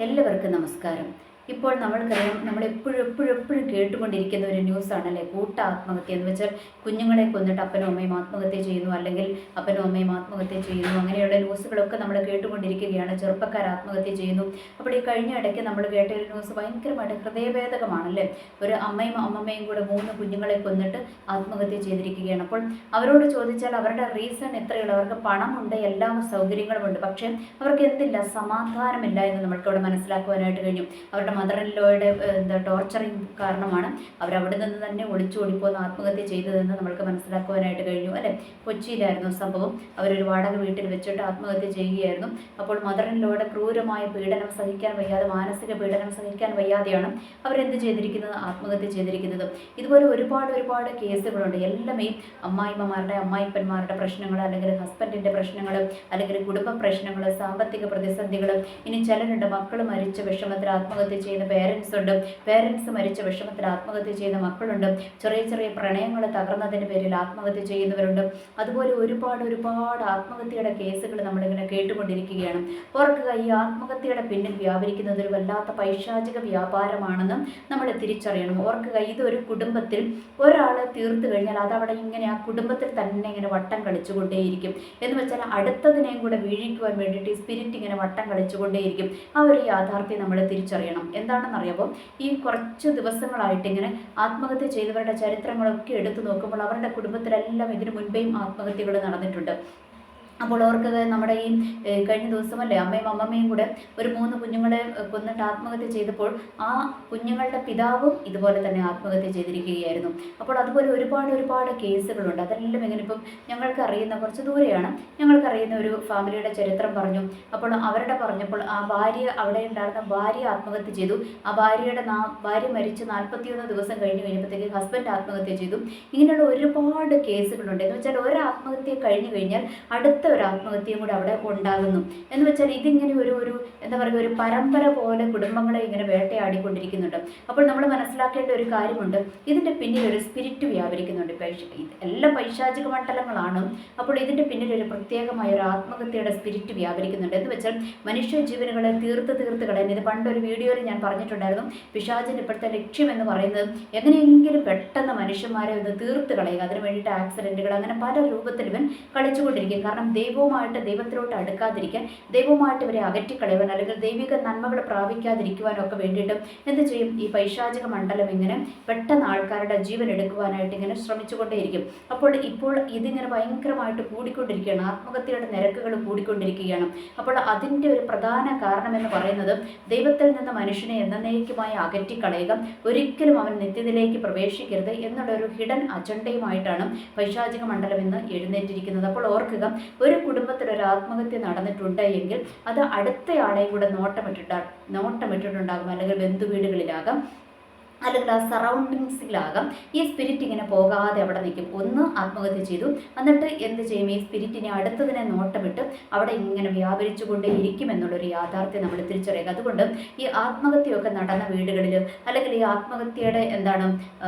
എല്ലാവർക്കും നമസ്കാരം. ഇപ്പോൾ നമ്മൾക്കറിയാം, നമ്മളെപ്പോഴും കേട്ടുകൊണ്ടിരിക്കുന്ന ഒരു ന്യൂസാണല്ലേ കൂട്ട ആത്മഹത്യ എന്ന് വെച്ചാൽ കുഞ്ഞുങ്ങളെ കൊന്നിട്ട് അപ്പനും അമ്മയും ആത്മഹത്യ ചെയ്യുന്നു, അല്ലെങ്കിൽ അപ്പനും അമ്മയും ആത്മഹത്യ ചെയ്യുന്നു. അങ്ങനെയുള്ള ന്യൂസുകളൊക്കെ നമ്മൾ കേട്ടുകൊണ്ടിരിക്കുകയാണ്. ചെറുപ്പക്കാർ ആത്മഹത്യ ചെയ്യുന്നു. അപ്പോൾ ഈ കഴിഞ്ഞ ഇടയ്ക്ക് നമ്മൾ കേട്ട ഒരു ന്യൂസ് ഭയങ്കരമായിട്ട് ഹൃദയഭേദകമാണല്ലേ. ഒരു അമ്മയും അമ്മമ്മയും കൂടെ 3 കുഞ്ഞുങ്ങളെ കൊന്നിട്ട് ആത്മഹത്യ ചെയ്തിരിക്കുകയാണ്. അപ്പോൾ അവരോട് ചോദിച്ചാൽ അവരുടെ റീസൺ എത്രയുള്ളൂ? അവർക്ക് പണമുണ്ട്, എല്ലാ സൗകര്യങ്ങളുമുണ്ട്, പക്ഷേ അവർക്ക് എന്തില്ല, സമാധാനമില്ല എന്ന് നമ്മൾക്കവിടെ മനസ്സിലാക്കുവാനായിട്ട് കഴിഞ്ഞു. അവരുടെ മദർ ഇൻ ലോയുടെ ടോർച്ചറിങ് കാരണമാണ് അവരവിടെ നിന്ന് തന്നെ ഒളിച്ചോടിപ്പോന്ന് ആത്മഹത്യ ചെയ്തതെന്ന് നമ്മൾക്ക് മനസ്സിലാക്കുവാനായിട്ട് കഴിഞ്ഞു അല്ലേ. കൊച്ചിയിലായിരുന്നു സംഭവം. അവരൊരു വാടക വീട്ടിൽ വെച്ചിട്ട് ആത്മഹത്യ ചെയ്യുകയായിരുന്നു. അപ്പോൾ മദർ ഇൻ ലോയുടെ ക്രൂരമായ പീഡനം സഹിക്കാൻ വയ്യാതെ, മാനസിക പീഡനം സഹിക്കാൻ വയ്യാതെയാണ് അവരെന്ത് ചെയ്തിരിക്കുന്നത്, ആത്മഹത്യ ചെയ്തിരിക്കുന്നത്. ഇതുപോലെ ഒരുപാട് കേസുകളുണ്ട്. എല്ലാം ഈ അമ്മായിമ്മമാരുടെ, അമ്മായിപ്പന്മാരുടെ പ്രശ്നങ്ങൾ, അല്ലെങ്കിൽ ഹസ്ബൻഡിൻ്റെ പ്രശ്നങ്ങൾ, അല്ലെങ്കിൽ കുടുംബ പ്രശ്നങ്ങൾ, സാമ്പത്തിക പ്രതിസന്ധികൾ. ഇനി ചിലരുണ്ട് മക്കൾ മരിച്ച വിഷമത്തിൽ ആത്മഹത്യ ചെയ്യുന്ന പേരൻസ് ഉണ്ട്, പേരൻസ് മരിച്ച വിഷമത്തിൽ ആത്മഹത്യ ചെയ്യുന്ന മക്കളുണ്ട്, ചെറിയ പ്രണയങ്ങൾ തകർന്നതിൻ്റെ പേരിൽ ആത്മഹത്യ ചെയ്യുന്നവരുണ്ട്. അതുപോലെ ഒരുപാട് ആത്മഹത്യയുടെ കേസുകൾ നമ്മളിങ്ങനെ കേട്ടുകൊണ്ടിരിക്കുകയാണ്. ഓർക്കുക, ഈ ആത്മഹത്യയുടെ പിന്നിൽ വ്യാപരിക്കുന്നത് ഒരു വല്ലാത്ത പൈശാചിക വ്യാപാരമാണെന്ന് നമ്മൾ തിരിച്ചറിയണം. ഓർക്കുക, ഇതൊരു കുടുംബത്തിൽ ഒരാളെ തീർത്തു കഴിഞ്ഞാൽ അതവിടെ ഇങ്ങനെ ആ കുടുംബത്തിൽ തന്നെ ഇങ്ങനെ വട്ടം കളിച്ചുകൊണ്ടേയിരിക്കും. എന്ന് വെച്ചാൽ അടുത്തതിനെയും കൂടെ വീഴിക്കുവാൻ വേണ്ടിയിട്ട് ഈ സ്പിരിറ്റ് ഇങ്ങനെ വട്ടം കളിച്ചുകൊണ്ടേയിരിക്കും. ആ ഒരു യാഥാർത്ഥ്യം നമ്മൾ തിരിച്ചറിയണം. എന്താണെന്നറിയാമോ, ഈ കുറച്ച് ദിവസങ്ങളായിട്ട് ഇങ്ങനെ ആത്മഹത്യ ചെയ്തവരുടെ ചരിത്രങ്ങളൊക്കെ എടുത്തു നോക്കുമ്പോൾ അവരുടെ കുടുംബത്തിലെല്ലാം ഇതിനു മുൻപേയും ആത്മഹത്യകൾ നടന്നിട്ടുണ്ട്. അപ്പോൾ ഓർക്കുക, നമ്മുടെ ഈ കഴിഞ്ഞ ദിവസമല്ലേ അമ്മയും അമ്മമ്മയും കൂടെ ഒരു 3 കുഞ്ഞുങ്ങളെ കൊന്നിട്ട് ആത്മഹത്യ ചെയ്തപ്പോൾ ആ കുഞ്ഞുങ്ങളുടെ പിതാവും ഇതുപോലെ തന്നെ ആത്മഹത്യ ചെയ്തിരിക്കുകയായിരുന്നു. അപ്പോൾ അതുപോലെ ഒരുപാട് കേസുകളുണ്ട്. അതെല്ലാം എങ്ങനെ, ഇപ്പം ഞങ്ങൾക്ക് അറിയുന്ന കുറച്ച് ദൂരെയാണ്, ഞങ്ങൾക്കറിയുന്ന ഒരു ഫാമിലിയുടെ ചരിത്രം പറഞ്ഞു. അപ്പോൾ അവരുടെ പറഞ്ഞപ്പോൾ ആ ഭാര്യ, അവിടെ ഉണ്ടായിരുന്ന ഭാര്യ ആത്മഹത്യ ചെയ്തു. ആ ഭാര്യ മരിച്ച് 41 ദിവസം കഴിഞ്ഞപ്പോഴത്തേക്ക് ഹസ്ബൻഡ് ആത്മഹത്യ ചെയ്തു. ഇങ്ങനെയുള്ള ഒരുപാട് കേസുകളുണ്ട്. എന്ന് വെച്ചാൽ ഒരു ആത്മഹത്യ കഴിഞ്ഞു കഴിഞ്ഞാൽ അടുത്ത ഒരു ആത്മഹത്യയും കൂടെ അവിടെ ഉണ്ടാകുന്നു. എന്ന് വെച്ചാൽ ഇതിങ്ങനെ ഒരു എന്താ പറയുക, ഒരു പരമ്പര പോലെ കുടുംബങ്ങളെ ഇങ്ങനെ വേട്ടയാടിക്കൊണ്ടിരിക്കുന്നുണ്ട്. അപ്പോൾ നമ്മൾ മനസ്സിലാക്കേണ്ട ഒരു കാര്യമുണ്ട്, ഇതിൻ്റെ പിന്നിൽ ഒരു സ്പിരിറ്റ് വ്യാപരിക്കുന്നുണ്ട്. എല്ലാം പൈശാചിക മണ്ഡലങ്ങളാണ്. അപ്പോൾ ഇതിൻ്റെ പിന്നിൽ ഒരു പ്രത്യേകമായ ഒരു ആത്മഹത്യയുടെ സ്പിരിറ്റ് വ്യാപരിക്കുന്നുണ്ട്. എന്ന് വെച്ചാൽ മനുഷ്യ ജീവനുകളെ തീർത്ത് കളയാൻ, ഇത് പണ്ടൊരു വീഡിയോയിൽ ഞാൻ പറഞ്ഞിട്ടുണ്ടായിരുന്നു. പിശാചിൻ്റെ ഇപ്പോഴത്തെ ലക്ഷ്യം എന്ന് പറയുന്നത് എങ്ങനെയെങ്കിലും പെട്ടെന്ന് മനുഷ്യന്മാരെ ഒന്ന് തീർത്ത് കളയുക. അതിന് വേണ്ടിയിട്ട് ആക്സിഡൻറ്റുകൾ, അങ്ങനെ പല രൂപത്തിൽ ഇവൻ കളിച്ചുകൊണ്ടിരിക്കും. കാരണം ദൈവത്തിലോട്ട് അടുക്കാതിരിക്കാൻ, ദൈവവുമായിട്ട് ഇവരെ അകറ്റിക്കളയുവാൻ, അല്ലെങ്കിൽ ദൈവിക നന്മകൾ പ്രാപിക്കാതിരിക്കുവാനൊക്കെ വേണ്ടിയിട്ടും എന്ത് ചെയ്യും, ഈ പൈശാചിക മണ്ഡലം ഇങ്ങനെ പെട്ടെന്ന് ആൾക്കാരുടെ ജീവൻ എടുക്കുവാനായിട്ട് ഇങ്ങനെ ശ്രമിച്ചുകൊണ്ടേയിരിക്കും. ഇപ്പോൾ ഇതിങ്ങനെ ഭയങ്കരമായിട്ട് കൂടിക്കൊണ്ടിരിക്കുകയാണ്. ആത്മഹത്യയുടെ നിരക്കുകൾ കൂടിക്കൊണ്ടിരിക്കുകയാണ്. അപ്പോൾ അതിൻ്റെ ഒരു പ്രധാന കാരണം എന്ന് പറയുന്നത് ദൈവത്തിൽ നിന്ന് മനുഷ്യനെ എന്നേക്കുമായി അകറ്റിക്കളയുക, ഒരിക്കലും അവൻ നിത്യത്തിലേക്ക് പ്രവേശിക്കരുത് എന്നുള്ള ഒരു ഹിഡൻ അജണ്ടയുമായിട്ടാണ് പൈശാചിക മണ്ഡലം എന്ന് എഴുന്നേറ്റിരിക്കുന്നത്. അപ്പോൾ ഓർക്കുക, ഒരു കുടുംബത്തിൽ ഒരു ആത്മഹത്യ നടന്നിട്ടുണ്ട് എങ്കിൽ അത് അടുത്തയാളെയും കൂടെ നോട്ടമിട്ടിട്ടുണ്ടാകും, അല്ലെങ്കിൽ ബന്ധുവീടുകളിലാകാം, അല്ലെങ്കിൽ ആ സറൗണ്ടിങ്സിലാകാം. ഈ സ്പിരിറ്റ് ഇങ്ങനെ പോകാതെ അവിടെ നിൽക്കും. ഒന്ന് ആത്മഹത്യ ചെയ്തു, എന്നിട്ട് എന്ത് ചെയ്യും, ഈ സ്പിരിറ്റിനെ അടുത്തതിനെ നോട്ടമിട്ട് അവിടെ ഇങ്ങനെ വ്യാപരിച്ചു കൊണ്ടേ ഇരിക്കും എന്നുള്ളൊരു യാഥാർത്ഥ്യം നമ്മൾ തിരിച്ചറിയുക. അതുകൊണ്ട് ഈ ആത്മഹത്യയൊക്കെ നടന്ന വീടുകളിൽ, അല്ലെങ്കിൽ ഈ ആത്മഹത്യയുടെ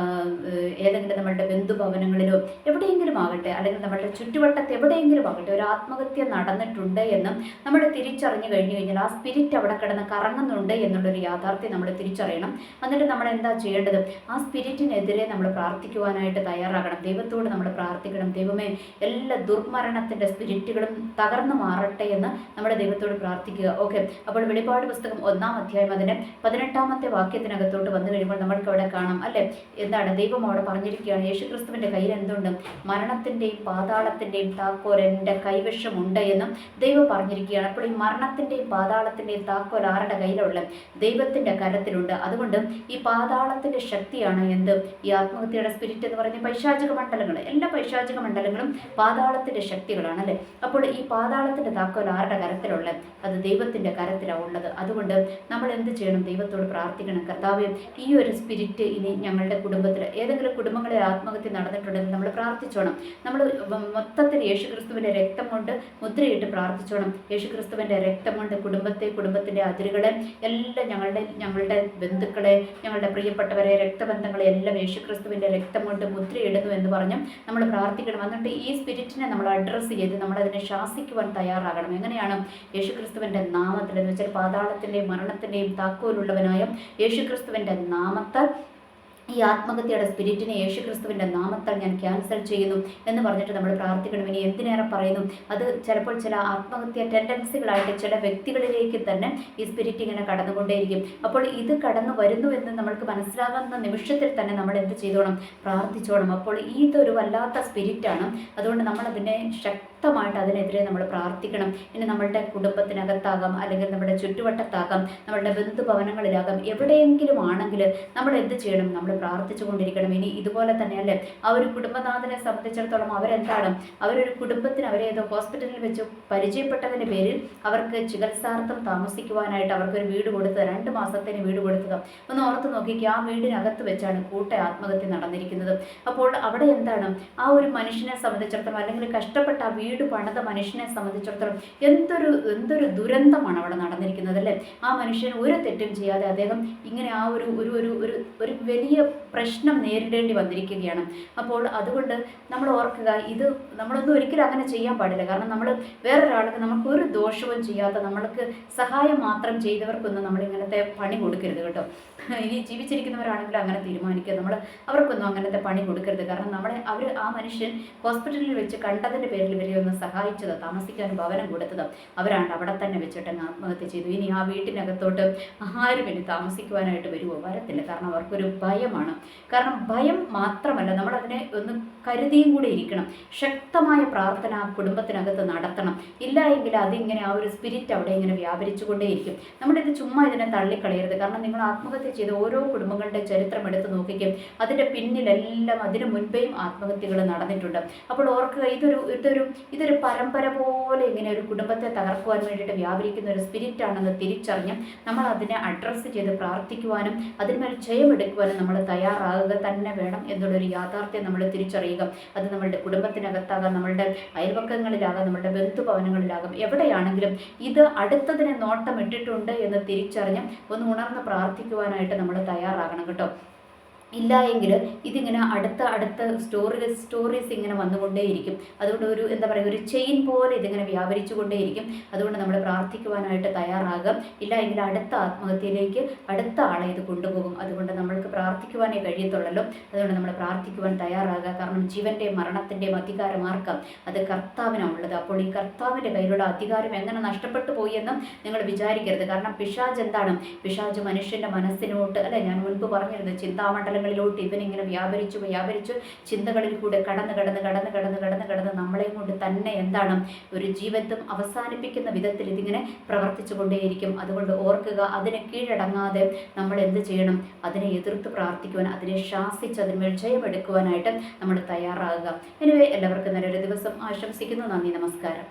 ഏതെങ്കിലും നമ്മളുടെ ബന്ധുഭവനങ്ങളിലോ എവിടെയെങ്കിലും ആകട്ടെ, അല്ലെങ്കിൽ നമ്മളുടെ ചുറ്റുവട്ടത്ത് എവിടെയെങ്കിലും ആകട്ടെ, ഒരു ആത്മഹത്യ നടന്നിട്ടുണ്ട് എന്ന് നമ്മൾ തിരിച്ചറിഞ്ഞു കഴിഞ്ഞു കഴിഞ്ഞാൽ ആ സ്പിരിറ്റ് അവിടെ കിടന്ന് കറങ്ങുന്നുണ്ട് എന്നുള്ളൊരു യാഥാർത്ഥ്യം നമ്മൾ തിരിച്ചറിയണം. എന്നിട്ട് നമ്മൾ എന്താ ചെയ്യേണ്ടത്, ആ സ്പിരിറ്റിനെതിരെ നമ്മൾ പ്രാർത്ഥിക്കുവാനായിട്ട് തയ്യാറാകണം. ദൈവത്തോട് നമ്മൾ പ്രാർത്ഥിക്കണം, ദൈവമേ എല്ലാ ദുർമരണത്തിൻ്റെ സ്പിരിറ്റുകളും തകർന്നു മാറട്ടെ എന്ന് നമ്മുടെ ദൈവത്തോട് പ്രാർത്ഥിക്കുക. ഓക്കെ. അപ്പോൾ വെളിപ്പാട് പുസ്തകം 1-ാം അധ്യായം അതിൻ്റെ 18-ാമത്തെ വാക്യത്തിനകത്തോട്ട് വന്നു കഴിയുമ്പോൾ നമ്മൾക്ക് അവിടെ കാണാം അല്ലേ, എന്താണ് ദൈവം അവിടെ പറഞ്ഞിരിക്കുകയാണ്, യേശുക്രിസ്തുവിൻ്റെ കയ്യിൽ എന്തുണ്ട്, മരണത്തിൻ്റെയും പാതാളത്തിൻ്റെയും താക്കോൽ എൻ്റെ കൈവശമുണ്ട് എന്നും ദൈവം പറഞ്ഞിരിക്കുകയാണ്. അപ്പോൾ ഈ മരണത്തിൻ്റെയും പാതാളത്തിൻ്റെയും താക്കോൽ ആരുടെ കയ്യിലുള്ള, ദൈവത്തിൻ്റെ കരത്തിലുണ്ട്. അതുകൊണ്ട് ഈ പാതാളത്തിൻ്റെ ശക്തിയാണ് എന്ത്, ഈ ആത്മഹത്യയുടെ സ്പിരിറ്റ് എന്ന് പറയുന്ന പൈശാചിക മണ്ഡലങ്ങൾ. എല്ലാ പൈശാചിക മണ്ഡലങ്ങളും പാതാളത്തിൻ്റെ ശക്തികളാണ് അല്ലേ. അപ്പോൾ ഈ പാതാളത്തിൻ്റെ താക്കോൽ ആരുടെ കരത്തിലുള്ള, അത് ദൈവത്തിൻ്റെ കരത്തിലാണ് ഉള്ളത്. അതുകൊണ്ട് നമ്മൾ എന്ത് ചെയ്യണം, ദൈവത്തോട് പ്രാർത്ഥിക്കണം, കർത്താവേ ഈ ഒരു സ്പിരിറ്റ് ഇനി ഞങ്ങളുടെ കുടുംബത്തിൽ, ഏതെങ്കിലും കുടുംബങ്ങളിൽ ആത്മഹത്യ നടന്നിട്ടുണ്ടെങ്കിൽ നമ്മൾ പ്രാർത്ഥിച്ചോണം. നമ്മൾ മൊത്തത്തിൽ യേശുക്രിസ്തുവിൻ്റെ രക്തം കൊണ്ട് മുദ്രയിട്ട് പ്രാർത്ഥിച്ചോണം. യേശുക്രിസ്തുവിൻ്റെ രക്തം കൊണ്ട് കുടുംബത്തിൻ്റെ അതിരുകളെ എല്ലാം, ഞങ്ങളുടെ ബന്ധുക്കളെ, ഞങ്ങളുടെ പ്രിയപ്പെട്ട വേണ്ടപ്പെട്ടവരെ രക്തബന്ധങ്ങളെ എല്ലാം യേശുക്രിസ്തുവിൻ്റെ രക്തം കൊണ്ട് മുദ്രയിടുന്നു എന്ന് പറഞ്ഞ് നമ്മൾ പ്രാർത്ഥിക്കണം. എന്നിട്ട് ഈ സ്പിരിറ്റിനെ നമ്മൾ അഡ്രസ്സ് ചെയ്ത് നമ്മളതിനെ ശാസിക്കുവാൻ തയ്യാറാകണം. എങ്ങനെയാണ്? യേശുക്രിസ്തുവിൻ്റെ നാമത്തിൽ, എന്ന് വെച്ചാൽ പാതാളത്തിൻ്റെയും മരണത്തിൻ്റെയും താക്കോലുള്ളവനായ യേശുക്രിസ്തുവിൻ്റെ നാമത്താൽ ഈ ആത്മഹത്യയുടെ സ്പിരിറ്റിനെ യേശുക്രിസ്തുവിൻ്റെ നാമത്താൽ ഞാൻ ക്യാൻസൽ ചെയ്യുന്നു എന്ന് പറഞ്ഞിട്ട് നമ്മൾ പ്രാർത്ഥിക്കണം. ഇനി എന്തിനേറെ പറയുന്നു, അത് ചിലപ്പോൾ ചില ആത്മഹത്യ ടെൻഡൻസികളായിട്ട് ചില വ്യക്തികളിലേക്ക് തന്നെ ഈ സ്പിരിറ്റ് ഇങ്ങനെ കടന്നുകൊണ്ടേയിരിക്കും. അപ്പോൾ ഇത് കടന്നു വരുന്നു എന്ന് നമ്മൾക്ക് മനസ്സിലാകുന്ന നിമിഷത്തിൽ തന്നെ നമ്മൾ എന്ത് ചെയ്തോണം? പ്രാർത്ഥിച്ചോണം. അപ്പോൾ ഇതൊരു വല്ലാത്ത സ്പിരിറ്റാണ്. അതുകൊണ്ട് നമ്മളതിനെ ശക്തമായിട്ട് അതിനെതിരെ നമ്മൾ പ്രാർത്ഥിക്കണം. ഇനി നമ്മളുടെ കുടുംബത്തിനകത്താകാം, അല്ലെങ്കിൽ നമ്മുടെ ചുറ്റുവട്ടത്താകാം, നമ്മളുടെ ബന്ധുഭവനങ്ങളിലാകാം, എവിടെയെങ്കിലും ആണെങ്കിൽ നമ്മൾ എന്ത് ചെയ്യണം? നമ്മൾ പ്രാർത്ഥിച്ചു കൊണ്ടിരിക്കണം. ഇനി ഇതുപോലെ തന്നെയല്ലേ ആ ഒരു കുടുംബനാഥനെ സംബന്ധിച്ചിടത്തോളം അവരെന്താണ്, അവരൊരു കുടുംബത്തിന് അവരെ ഏതോ ഹോസ്പിറ്റലിൽ വെച്ച് പരിചയപ്പെട്ടതിൻ്റെ പേരിൽ അവർക്ക് ചികിത്സാർത്ഥം താമസിക്കുവാനായിട്ട് അവർക്കൊരു വീട് കൊടുത്തത്, 2 മാസത്തിന് വീട് കൊടുത്തത്. ഒന്ന് ഓർത്ത് നോക്കിക്കുക, ആ വീടിനകത്ത് വെച്ചാണ് കൂട്ട ആത്മഹത്യ നടന്നിരിക്കുന്നത്. അപ്പോൾ അവിടെ എന്താണ്, ആ ഒരു മനുഷ്യനെ സംബന്ധിച്ചിടത്തോളം, അല്ലെങ്കിൽ കഷ്ടപ്പെട്ട ആ വീട് പണിത മനുഷ്യനെ സംബന്ധിച്ചിടത്തോളം എന്തൊരു ദുരന്തമാണ് അവിടെ നടന്നിരിക്കുന്നത് അല്ലേ. ആ മനുഷ്യൻ ഒരു തെറ്റും ചെയ്യാതെ അദ്ദേഹം ഇങ്ങനെ ആ ഒരു വലിയ പ്രശ്നം നേരിടേണ്ടി വന്നിരിക്കുകയാണ്. അപ്പോൾ അതുകൊണ്ട് നമ്മൾ ഓർക്കുക, ഇത് നമ്മളൊന്നും ഒരിക്കലും അങ്ങനെ ചെയ്യാൻ പാടില്ല. കാരണം നമ്മൾ വേറൊരാൾക്ക് നമുക്കൊരു ദോഷവും ചെയ്യാത്ത, നമ്മൾക്ക് സഹായം മാത്രം ചെയ്തവർക്കൊന്നും നമ്മൾ ഇങ്ങനത്തെ പണി കൊടുക്കരുത് കേട്ടോ. ഇനി ജീവിച്ചിരിക്കുന്നവരാണെങ്കിലും അങ്ങനെ തീരുമാനിക്കുക, നമ്മൾ അവർക്കൊന്നും അങ്ങനത്തെ പണി കൊടുക്കരുത്. കാരണം ആ മനുഷ്യൻ ഹോസ്പിറ്റലിൽ വെച്ച് കണ്ടതിൻ്റെ പേരിൽ ഇവരെ ഒന്ന് സഹായിച്ചത്, താമസിക്കാൻ ഭവനം കൊടുത്തത്, അവരാണ് അവിടെ തന്നെ വെച്ചിട്ട് ആത്മഹത്യ ചെയ്തു. ഇനി ആ വീട്ടിനകത്തോട്ട് ആരും ഇനി താമസിക്കുവാനായിട്ട് വരുമോ? വരത്തില്ല. കാരണം അവർക്കൊരു ഭയമാണ്. കാരണം ഭയം മാത്രമല്ല, നമ്മളതിനെ ഒന്ന് കരുതിയും കൂടെ ഇരിക്കണം. ശക്തമായ പ്രാർത്ഥന ആ കുടുംബത്തിനകത്ത് നടത്തണം. ഇല്ല എങ്കിൽ അതിങ്ങനെ ആ ഒരു സ്പിരിറ്റ് അവിടെ ഇങ്ങനെ വ്യാപരിച്ചു കൊണ്ടേയിരിക്കും. നമ്മളിത് ചുമ്മാ ഇതിനെ തള്ളിക്കളയരുത്. കാരണം നിങ്ങൾ ആത്മഹത്യ ചെയ്ത ഓരോ കുടുംബങ്ങളുടെ ചരിത്രം എടുത്ത് നോക്കിക്കും, അതിൻ്റെ പിന്നിലെല്ലാം അതിനു മുൻപേയും ആത്മഹത്യകൾ നടന്നിട്ടുണ്ട്. അപ്പോൾ ഓർക്കുക, ഇതൊരു പരമ്പര പോലെ ഇങ്ങനെ ഒരു കുടുംബത്തെ തകർക്കുവാൻ വേണ്ടിയിട്ട് വ്യാപരിക്കുന്ന ഒരു സ്പിരിറ്റാണെന്ന് തിരിച്ചറിഞ്ഞ് നമ്മൾ അതിനെ അഡ്രസ്സ് ചെയ്ത് പ്രാർത്ഥിക്കുവാനും അതിന്മേൽ ജയമെടുക്കുവാനും നമ്മൾ തയ്യാറാകുക തന്നെ വേണം എന്നുള്ളൊരു യാഥാർത്ഥ്യം നമ്മൾ തിരിച്ചറിയുക. അത് നമ്മളുടെ കുടുംബത്തിനകത്താകാം, നമ്മളുടെ അയൽപക്കങ്ങളിലാകാം, നമ്മളുടെ ബന്ധുഭവനങ്ങളിലാകാം, എവിടെയാണെങ്കിലും ഇത് അടുത്തതിനെ നോട്ടമിട്ടിട്ടുണ്ട് എന്ന് തിരിച്ചറിഞ്ഞ് ഒന്ന് ഉണർന്ന് പ്രാർത്ഥിക്കുവാനായിട്ട് നമ്മൾ തയ്യാറാകണം കേട്ടോ. ഇല്ല എങ്കിൽ ഇതിങ്ങനെ അടുത്ത സ്റ്റോറീസ് ഇങ്ങനെ വന്നുകൊണ്ടേയിരിക്കും. അതുകൊണ്ട് ഒരു ചെയിൻ പോലെ ഇതിങ്ങനെ വ്യാപരിച്ചു കൊണ്ടേയിരിക്കും. അതുകൊണ്ട് നമ്മൾ പ്രാർത്ഥിക്കുവാനായിട്ട് തയ്യാറാകും. ഇല്ല എങ്കിൽ അടുത്ത ആത്മഹത്യയിലേക്ക് അടുത്ത ആളെ ഇത് കൊണ്ടുപോകും. അതുകൊണ്ട് നമ്മൾക്ക് പ്രാർത്ഥിക്കുവാനേ കഴിയത്തുള്ളല്ലോ. അതുകൊണ്ട് നമ്മൾ പ്രാർത്ഥിക്കുവാൻ തയ്യാറാകുക. കാരണം ജീവൻ്റെയും മരണത്തിൻ്റെയും അധികാരം ആർക്കാം? അത് കർത്താവിനാണുള്ളത്. അപ്പോൾ ഈ കർത്താവിൻ്റെ കയ്യിലുള്ള അധികാരം എങ്ങനെ നഷ്ടപ്പെട്ടു പോയി എന്നും നിങ്ങൾ വിചാരിക്കരുത്. കാരണം പിശാച് എന്താണ്? പിശാച് മനുഷ്യൻ്റെ മനസ്സിനോട്ട് അല്ലെ, ഞാൻ മുൻപ് പറഞ്ഞിരുന്നു, ചിന്താമണ്ഡലം ഇവനിങ്ങനെ വ്യാപരിച്ചു ചിന്തകളിൽ കൂടെ കടന്ന് നമ്മളെയും കൊണ്ട് തന്നെ എന്താണ് ഒരു ജീവിതം അവസാനിപ്പിക്കുന്ന വിധത്തിൽ ഇതിങ്ങനെ പ്രവർത്തിച്ചു കൊണ്ടേയിരിക്കും. അതുകൊണ്ട് ഓർക്കുക, അതിനെ കീഴടങ്ങാതെ നമ്മൾ എന്ത് ചെയ്യണം? അതിനെ എതിർത്ത് പ്രാർത്ഥിക്കുവാൻ, അതിനെ ശാസിച്ച് അതിന്മേൽ ജയമെടുക്കുവാനായിട്ട് നമ്മൾ തയ്യാറാകുക. എനിവേ, എല്ലാവർക്കും നല്ലൊരു ദിവസം ആശംസിക്കുന്നു. നന്ദി, നമസ്കാരം.